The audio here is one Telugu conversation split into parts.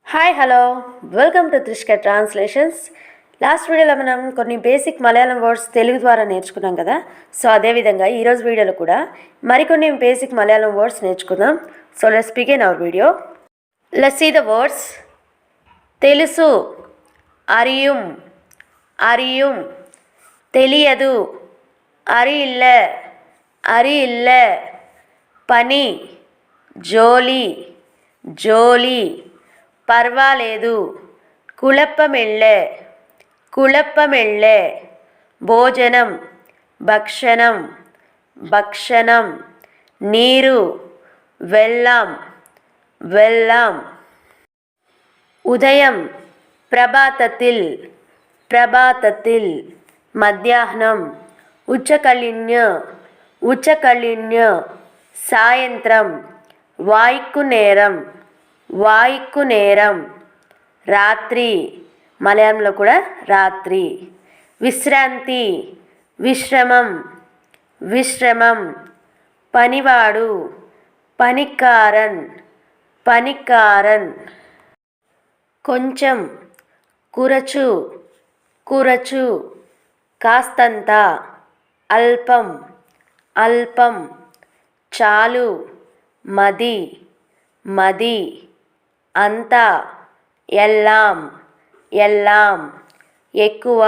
Hi hello welcome to Trishka translations. Last వీడియోలో మనం కొన్ని బేసిక్ మలయాళం వర్డ్స్ తెలుగు ద్వారా నేర్చుకున్నాం కదా. సో అదేవిధంగా ఈరోజు వీడియోలో కూడా మరికొన్ని బేసిక్ మలయాళం వర్డ్స్ నేర్చుకుందాం. So let's begin our video. Let's see the words. తెలుసు, అరియుం, అరియుం. తెలియదు, అరియిల్ల, అరియిల్ల. పని, జోలి, జోలి. పర్వాలేదు, కుళప్పమెళ్ళే, కుళప్పమెళ్ళే. భోజనం, భక్షణం, భక్షణం. నీరు, వెల్లాం, వెల్లాం. ఉదయం, ప్రభాతത്തിൽ, ప్రభాతத்தில். మధ్యాహ్నం, ఉచ్చకళిన్య, ఉచ్చకళిన్య. సాయంత్రం, వాయిక్కునేరం, వాయిక్కునేరం. రాత్రి, మలయాళంలో కూడా రాత్రి. విశ్రాంతి, విశ్రమం, విశ్రమం. పనివాడు, పనికారన్, పనికారన్. కొంచెం, కురచు, కురచు. కాస్తంత, అల్పం, అల్పం. చాలు, మది, మది. అంతా, ఎల్లాం, ఎల్లాం. ఎక్కువ,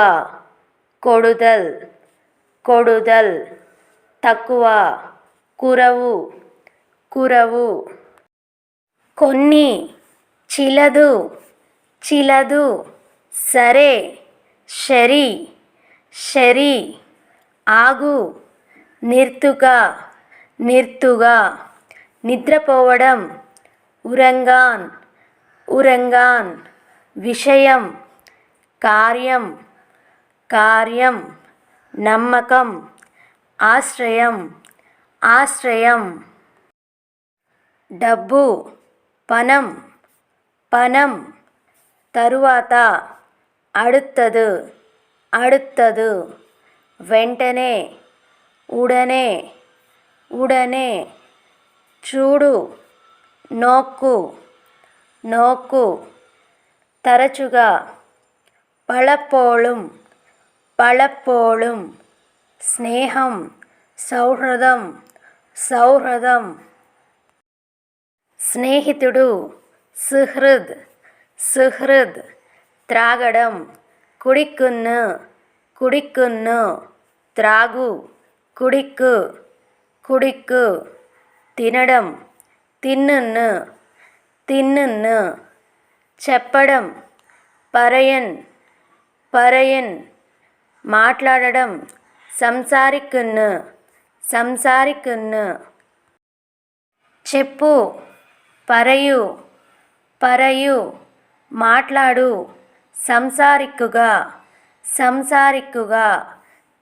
కొడుదల్, కొడుదల్. తక్కువ, కురవు, కురవు. కొన్ని, చిలదు, చిలదు. సరే, శరి, శరి. ఆగు, నిర్తుగా, నిర్తుగా. నిద్రపోవడం, ఉరంగాన్, ఉరంగాన్. విషయం, కార్యం, కార్యం. నమ్మకం, ఆశ్రయం, ఆశ్రయం. డబ్బు, పనం, పనం. తరువాత, అడుత్తదు, అడుత్తదు. వెంటనే, ఉడనే, ఉడనే. చూడు, నోక్కు, నోక్కు. తరచుగా, పళప్పోళుం, పళప్పోళుం. స్నేహం, సౌహృదం, సౌహృదం. స్నేహితుడు, సుహృద్, సుహృద్. త్రాగడం, కుడిక్కున్ను, కుడిక్కున్ను. త్రాగు, కుడిక్కు, కుడిక్కు. తినడం, తిన్నున్ను, తిన్నున్ను. చెప్పడం, పరయన్, పరయన్. మాట్లాడడం, సంసారిక్కున్ను, సంసారిక్కున్ను. చెప్పు, పరయు, పరయు. మాట్లాడు, సంసారిక్కుగా, సంసారిక్కుగా.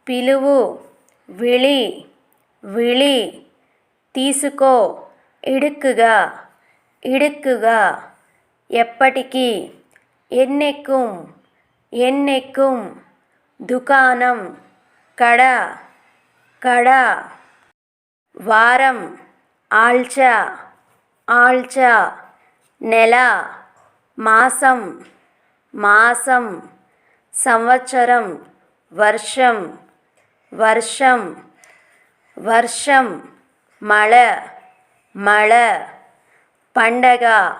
పిలువు, విళి, విళి. తీసుకో, ఇడుక్కుగా, ఇడుక్కుగా. ఎప్పటికీ, ఎన్నెక్కుం, ఎన్నెక్కుం. దుకాణం, కడ, కడ. వారం, ఆల్చ, ఆల్చ. నెల, మాసం, మాసం. సంవత్సరం, వర్షం, వర్షం, వర్షం. మళ, మళ. పండగ,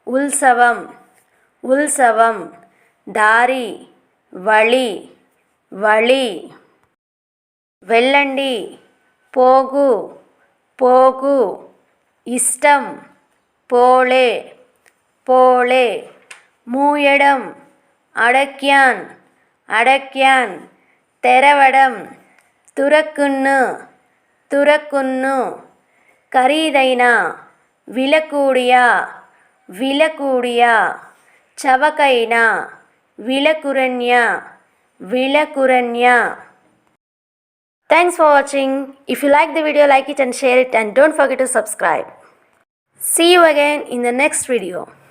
ఉత్సవం, ఉత్సవం. దారి, వళి, వళి. వెళ్ళండి, పోగు, పోగు. ఇష్టం, పోళే, పోళే. మూయడం, అడక్యాన్, అడక్యాన్. తెరవడం, తురక్కున్ను, తురక్కున్ను. ఖరీదైన, విలకూడియా, విలకూడియా. చవకైన, విలకురణ్య, విలకురణ్య. Thanks for watching. If you like the video, like it and share it, and don't forget to subscribe. See you again in the next video.